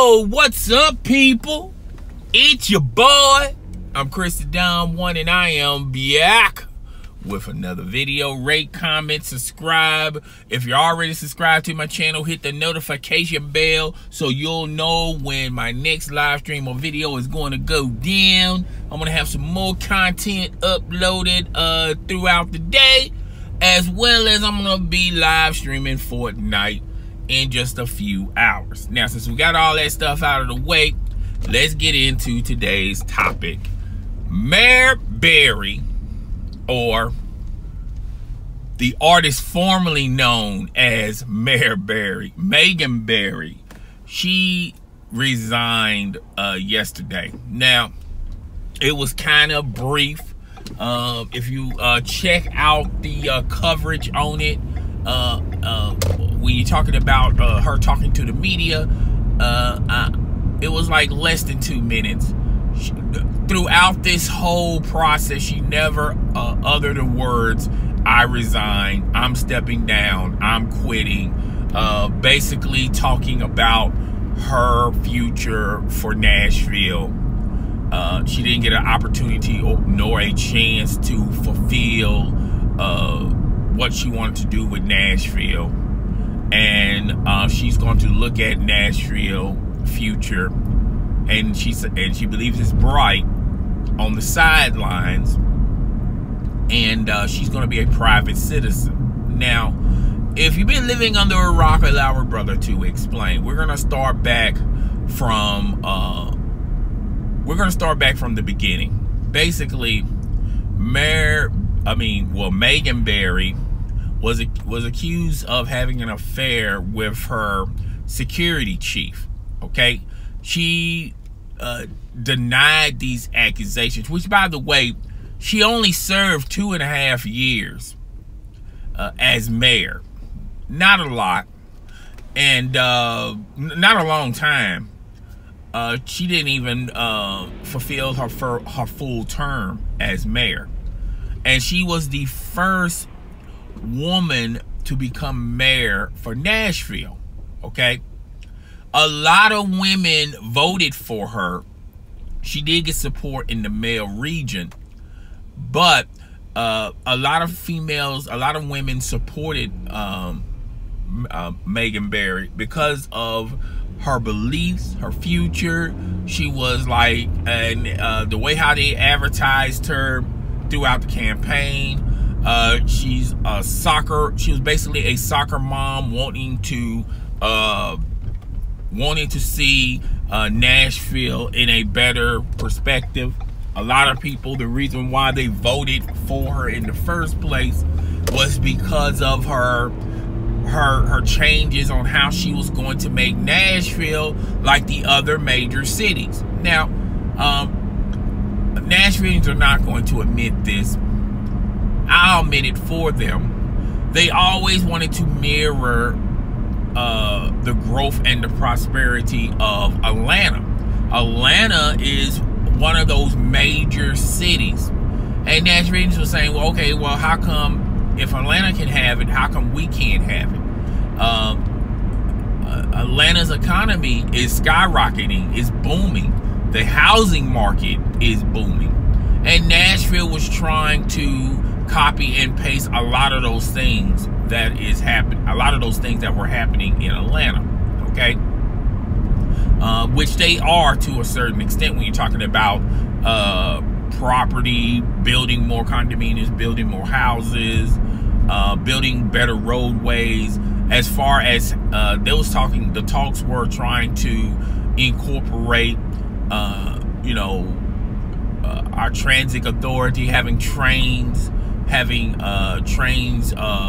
Yo, what's up, people? It's your boy. I'm Chris the Dom One, and I am back with another video. Rate, comment, subscribe. If you're already subscribed to my channel, hit the notification bell so you'll know when my next live stream or video is going to go down. I'm going to have some more content uploaded throughout the day, as well as I'm going to be live streaming Fortnite in just a few hours. Now, since we got all that stuff out of the way, let's get into today's topic. Mayor Berry, or the artist formerly known as Mayor Berry, Megan Berry, she resigned yesterday. Now, it was kind of brief. If you check out the coverage on it, when you're talking about her talking to the media, it was like less than 2 minutes. Throughout this whole process, she never uttered the words, "I resign, I'm stepping down, I'm quitting," basically talking about her future for Nashville. She didn't get an opportunity nor a chance to fulfill what she wanted to do with Nashville, and she's going to look at Nashville future, and she believes it's bright on the sidelines, and she's going to be a private citizen. Now, if you've been living under a rock, allow our brother to explain. We're going to start back from the beginning. Basically, Megan Berry was accused of having an affair with her security chief. Okay, she denied these accusations, which, by the way, she only served 2.5 years as mayor. Not a lot, and not a long time. She didn't even fulfill her full term as mayor. And she was the first woman to become mayor for Nashville, okay? A lot of women voted for her. She did get support in the male region, but a lot of women supported Megan Berry because of her beliefs, her future. She was like, and the way how they advertised her throughout the campaign. She was basically a soccer mom wanting to see Nashville in a better perspective. A lot of people, the reason why they voted for her in the first place was because of her changes on how she was going to make Nashville like the other major cities. Now, Nashvillians are not going to admit this. I'll admit it for them. They always wanted to mirror the growth and the prosperity of Atlanta. Atlanta is one of those major cities. And Nashvillians were saying, well, okay, well, how come if Atlanta can have it, how come we can't have it? Atlanta's economy is skyrocketing, is booming. The housing market is booming. And Nashville was trying to copy and paste a lot of those things that were happening in Atlanta, okay? Which they are to a certain extent when you're talking about property, building more condominiums, building more houses, building better roadways. As far as the talks were trying to incorporate, our transit authority, having trains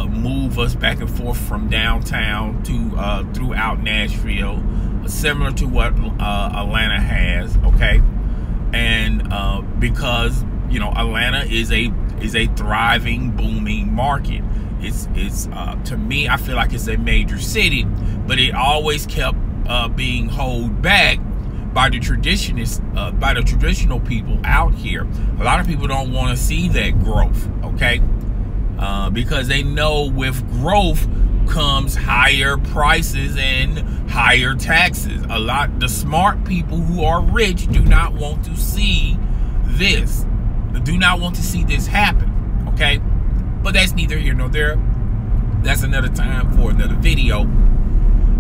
move us back and forth from downtown to throughout Nashville, similar to what Atlanta has, okay? And because Atlanta is a thriving, booming market. It's to me, I feel like it's a major city, but it always kept being held back by the traditional people out here. A lot of people don't want to see that growth, okay? Because they know with growth comes higher prices and higher taxes. The smart people who are rich do not want to see this. Do not want to see this happen. Okay? But that's neither here nor there. That's another time for another video.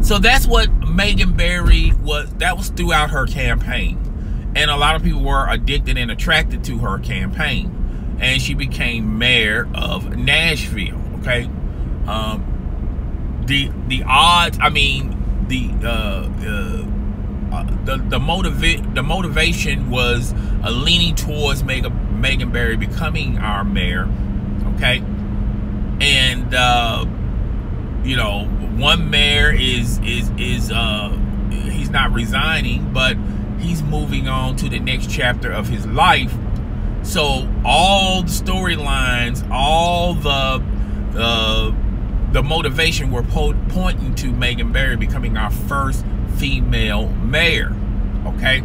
So that's what Megan Barry was. That was throughout her campaign. And a lot of people were addicted and attracted to her campaign. And she became mayor of Nashville. Okay? The odds, I mean, the motivation was leaning towards Megan Barry becoming our mayor. Okay? And you know, one mayor is he's not resigning, but he's moving on to the next chapter of his life. So all the storylines, all the motivation were pointing to Megan Barry becoming our first female mayor. Okay.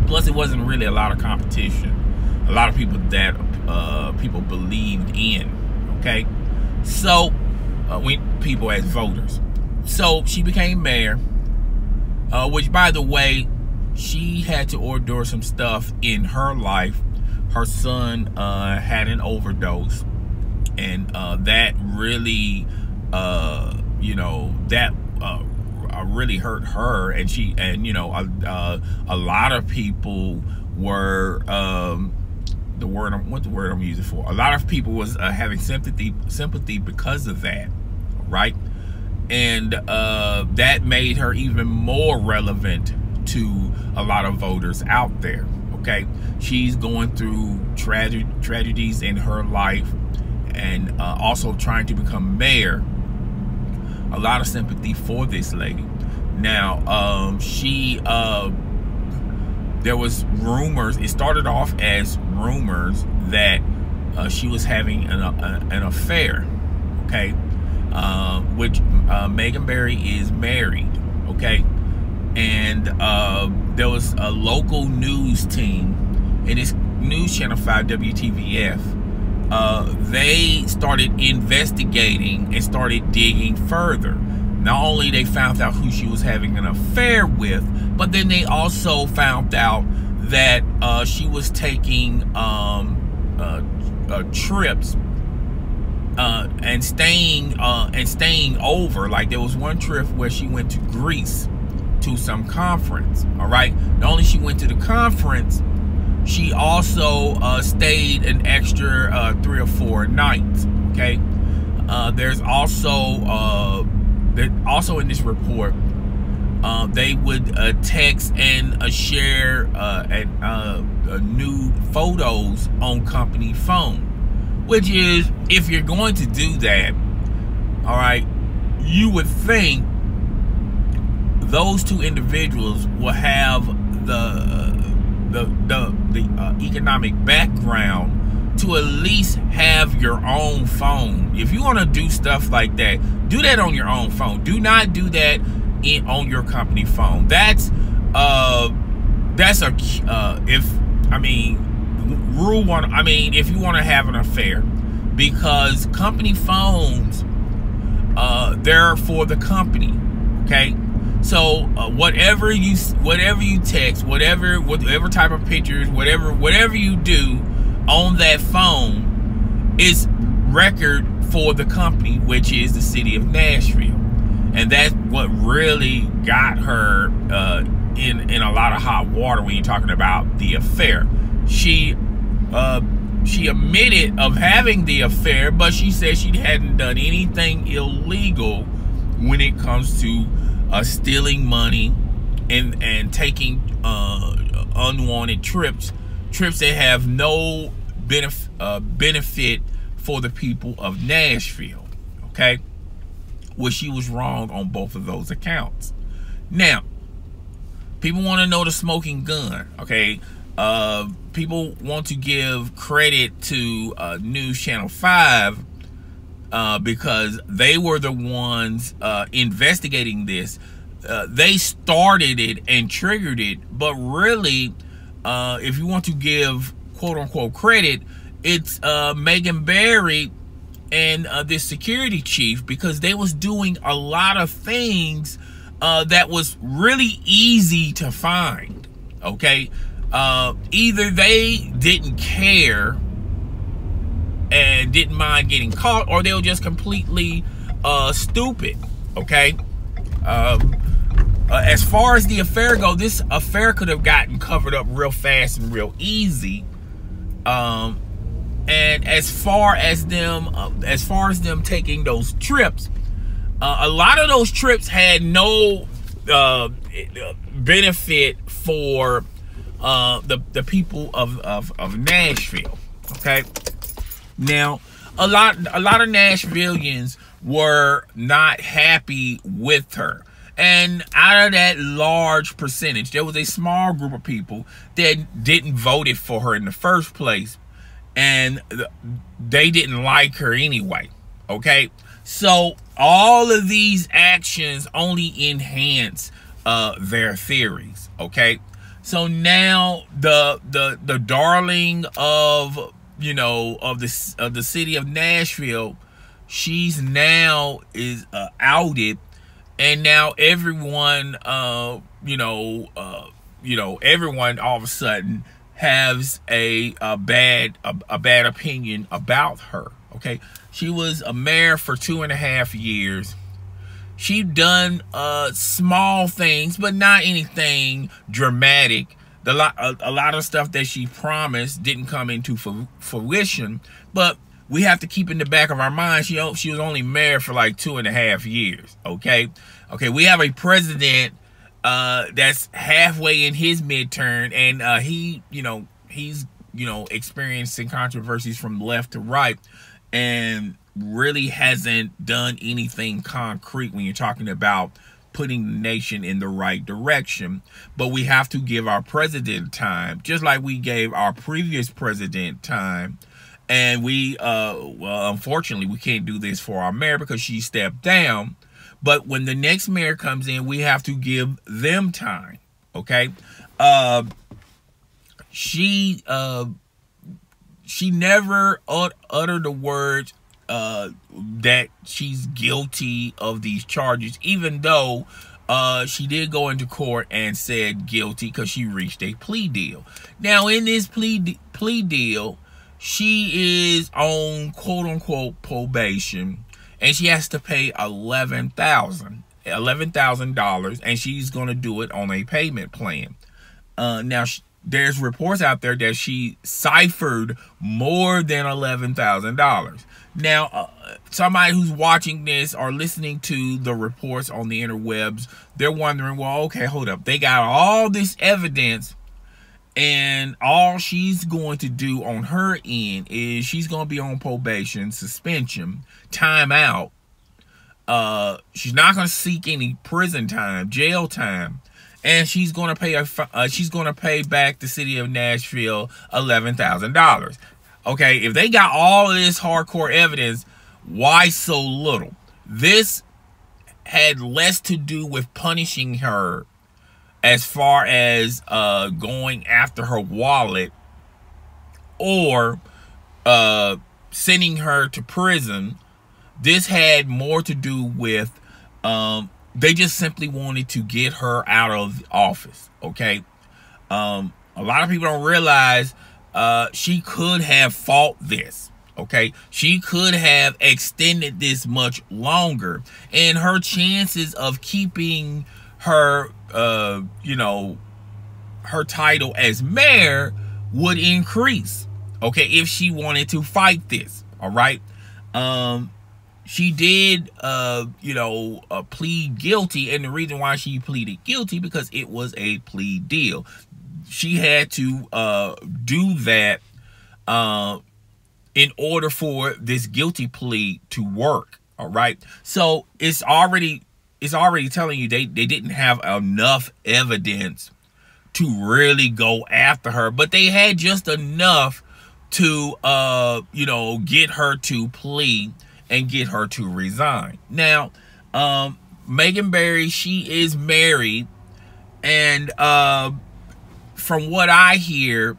Plus, it wasn't really a lot of competition. A lot of people that people believed in. Okay. So people as voters. So she became mayor, which, by the way, she had to endure some stuff in her life. Her son had an overdose, and that really, you know, that really hurt her. And you know, a lot of people were what the word I'm using for? A lot of people was having sympathy because of that, right? And that made her even more relevant to a lot of voters out there. Okay, she's going through tragedies in her life, and also trying to become mayor. A lot of sympathy for this lady. Now, there was rumors. It started off as rumors that she was having an affair. Okay, which Megan Barry is married. Okay. And there was a local news team, and it's News Channel 5 WTVF. They started investigating and started digging further. Not only they found out who she was having an affair with, but then they also found out that she was taking trips and staying over. Like, there was one trip where she went to Greece to some conference. All right, not only she went to the conference, she also stayed an extra 3 or 4 nights. Okay, there's also in this report, they would text and share nude photos on company phone, which is, if you're going to do that, all right, you would think those two individuals will have the economic background to at least have your own phone. If you want to do stuff like that, do that on your own phone. Do not do that on your company phone. That's rule one. I mean, if you want to have an affair, because company phones, they're for the company. Okay. So whatever you text, whatever type of pictures, whatever you do on that phone is record for the company, which is the city of Nashville, and that's what really got her in a lot of hot water when you're talking about the affair. She admitted of having the affair, but she said she hadn't done anything illegal when it comes to stealing money and taking unwanted trips that have no benefit for the people of Nashville. Okay, well, she was wrong on both of those accounts. Now, people want to know the smoking gun. Okay, people want to give credit to News Channel 5 because they were the ones investigating this. They started it and triggered it, but really, if you want to give quote-unquote credit, it's Megan Barry and this security chief, because they was doing a lot of things that was really easy to find. Okay, either they didn't care and didn't mind getting caught, or they were just completely stupid. Okay, as far as the affair go, this affair could have gotten covered up real fast and real easy. And as far as them taking those trips, a lot of those trips had no benefit for the people of Nashville. Okay, now a lot of Nashvillians were not happy with her. And out of that large percentage, there was a small group of people that didn't vote for her in the first place, and they didn't like her anyway. Okay, so all of these actions only enhance their theories. Okay, so now the darling of the city of Nashville, she's now is outed. And now everyone, everyone all of a sudden has a bad opinion about her. Okay, she was a mayor for 2.5 years. She'd done small things, but not anything dramatic. A lot of stuff that she promised didn't come into fruition. But we have to keep in the back of our mind, she was only mayor for like 2.5 years. Okay, we have a president that's halfway in his midterm, and he's experiencing controversies from left to right, and really hasn't done anything concrete when you're talking about putting the nation in the right direction. But we have to give our president time, just like we gave our previous president time. And we, well, unfortunately, we can't do this for our mayor because she stepped down. But when the next mayor comes in, we have to give them time. Okay, she never uttered the words that she's guilty of these charges, even though she did go into court and said guilty because she reached a plea deal. Now, in this plea deal, she is on quote-unquote probation, and she has to pay $11,000, and she's going to do it on a payment plan. Now, there's reports out there that she ciphered more than $11,000. Now, somebody who's watching this or listening to the reports on the interwebs, they're wondering, well, okay, hold up. They got all this evidence, and all she's going to do on her end is she's going to be on probation, suspension, time out. She's not going to seek any prison time, jail time, and she's going to pay back the city of Nashville $11,000. Okay, if they got all of this hardcore evidence, why so little? This had less to do with punishing her as far as going after her wallet or sending her to prison. This had more to do with they just simply wanted to get her out of the office. Okay, a lot of people don't realize she could have fought this. Okay, she could have extended this much longer, and her chances of keeping her her title as mayor would increase. Okay, if she wanted to fight this. All right, she did plead guilty, and the reason why she pleaded guilty because it was a plea deal. She had to do that in order for this guilty plea to work. All right, so it's already telling you they didn't have enough evidence to really go after her, but they had just enough to get her to plea and get her to resign. Now, Megan Barry, she is married, and from what I hear,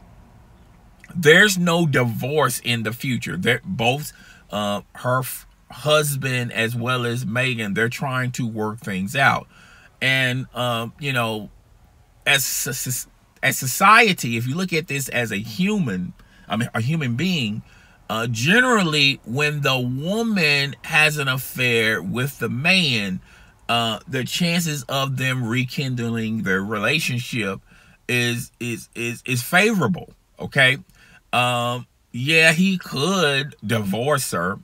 there's no divorce in the future. Both her husband as well as Megan, they're trying to work things out. And you know, as society, if you look at this as a human being, generally when the woman has an affair with the man, the chances of them rekindling their relationship is favorable. Okay. Yeah, he could divorce her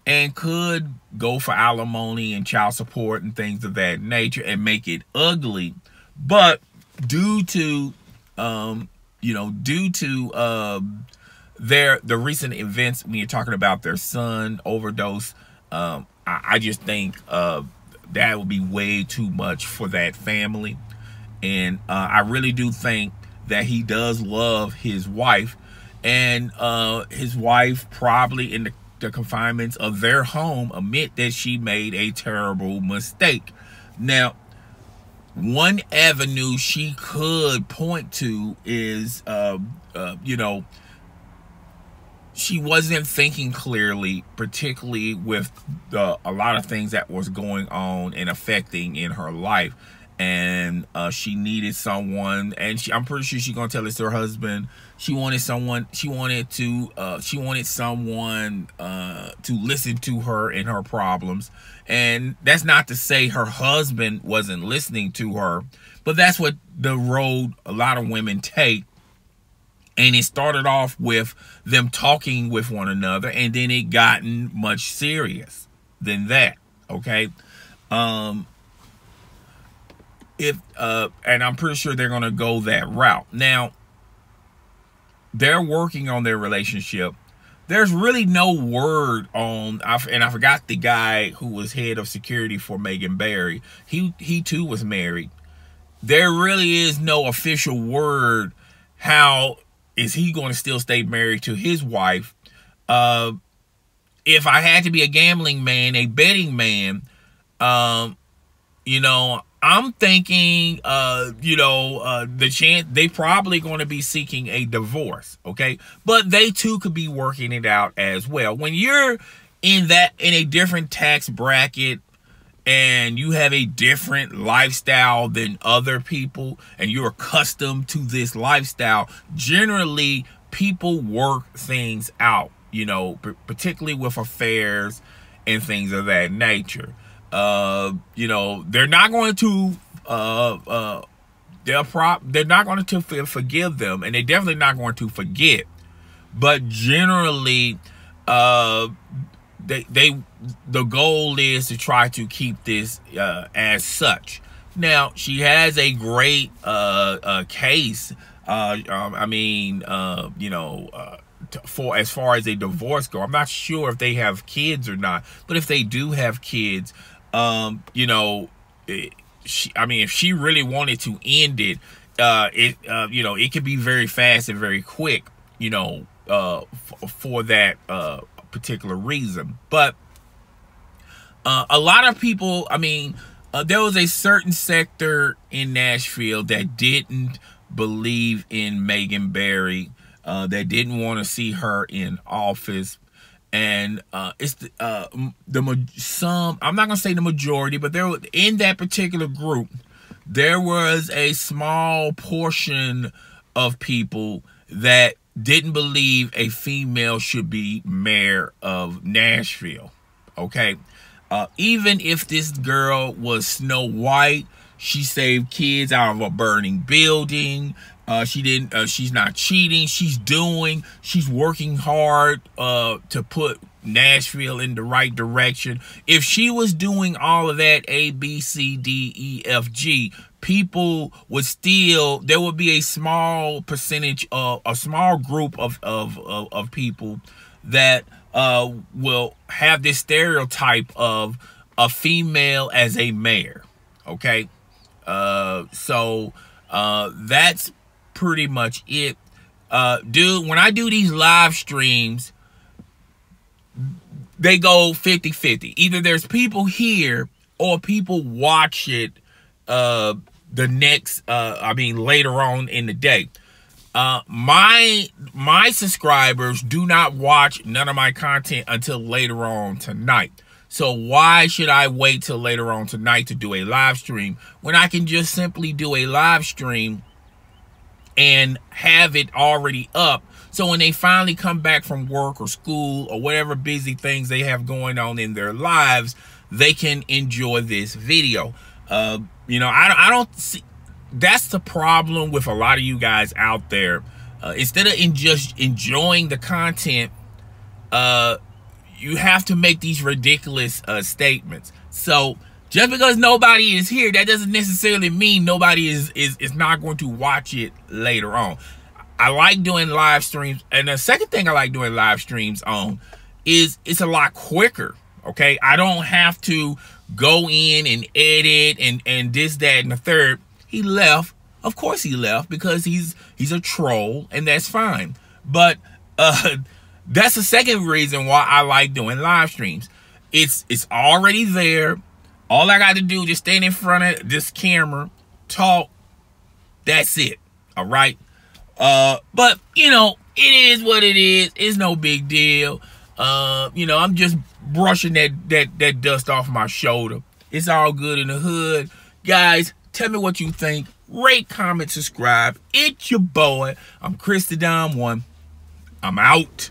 and could go for alimony and child support and things of that nature and make it ugly. But due to the recent events, when you're talking about their son overdose, I just think that would be way too much for that family. And I really do think that he does love his wife, and his wife probably in the confinements of their home admit that she made a terrible mistake. Now, one avenue she could point to is, you know, she wasn't thinking clearly, particularly with a lot of things that was going on and affecting in her life. And she needed someone, and I'm pretty sure she's gonna tell this to her husband. She wanted someone to listen to her and her problems. And that's not to say her husband wasn't listening to her, but that's what the road a lot of women take. And it started off with them talking with one another, and then it gotten much serious than that. Okay. And I'm pretty sure they're going to go that route. Now, they're working on their relationship. There's really no word on, and I forgot the guy who was head of security for Megan Barry. He too was married. There really is no official word. How is he going to still stay married to his wife? If I had to be a gambling man, a betting man, you know, I'm thinking, the chance they probably going to be seeking a divorce. Okay. But they too could be working it out as well. When you're in a different tax bracket and you have a different lifestyle than other people and you're accustomed to this lifestyle, generally people work things out, you know, particularly with affairs and things of that nature. You know, they're not going to they're not going to forgive them, and they're definitely not going to forget. But generally, the goal is to try to keep this as such. Now, she has a great case. For as far as a divorce go, I'm not sure if they have kids or not, but if they do have kids, you know, if she really wanted to end it, you know, it could be very fast and very quick, you know, for that particular reason. But a lot of people, there was a certain sector in Nashville that didn't believe in Megan Barry, that didn't want to see her in office. And it's I'm not gonna say the majority, but there in that particular group, there was a small portion of people that didn't believe a female should be mayor of Nashville. Okay, even if this girl was Snow White, she saved kids out of a burning building. She's not cheating. She's working hard to put Nashville in the right direction. If she was doing all of that A, B, C, D, E, F, G, people would still, there would be a small percentage of, a small group of people that will have this stereotype of a female as a mayor. Okay. So that's pretty much it. Dude, when I do these live streams, they go 50-50. Either there's people here or people watch it later on in the day. My subscribers do not watch none of my content until later on tonight. So why should I wait till later on tonight to do a live stream when I can just simply do a live stream and have it already up? So when they finally come back from work or school or whatever busy things they have going on in their lives, they can enjoy this video. You know, I don't see, that's the problem with a lot of you guys out there. Instead of just enjoying the content, you have to make these ridiculous statements. So just because nobody is here, that doesn't necessarily mean nobody is not going to watch it later on. I like doing live streams. And the second thing I like doing live streams on is it's a lot quicker. Okay, I don't have to go in and edit and this, that, and the third. He left. Of course he left because he's a troll, and that's fine. But that's the second reason why I like doing live streams. It's already there. All I got to do is just stand in front of this camera, talk. That's it. All right. But you know, it is what it is. It's no big deal. You know, I'm just brushing that dust off my shoulder. It's all good in the hood. Guys, tell me what you think. Rate, comment, subscribe. It's your boy. I'm Chris the Dom One. I'm out.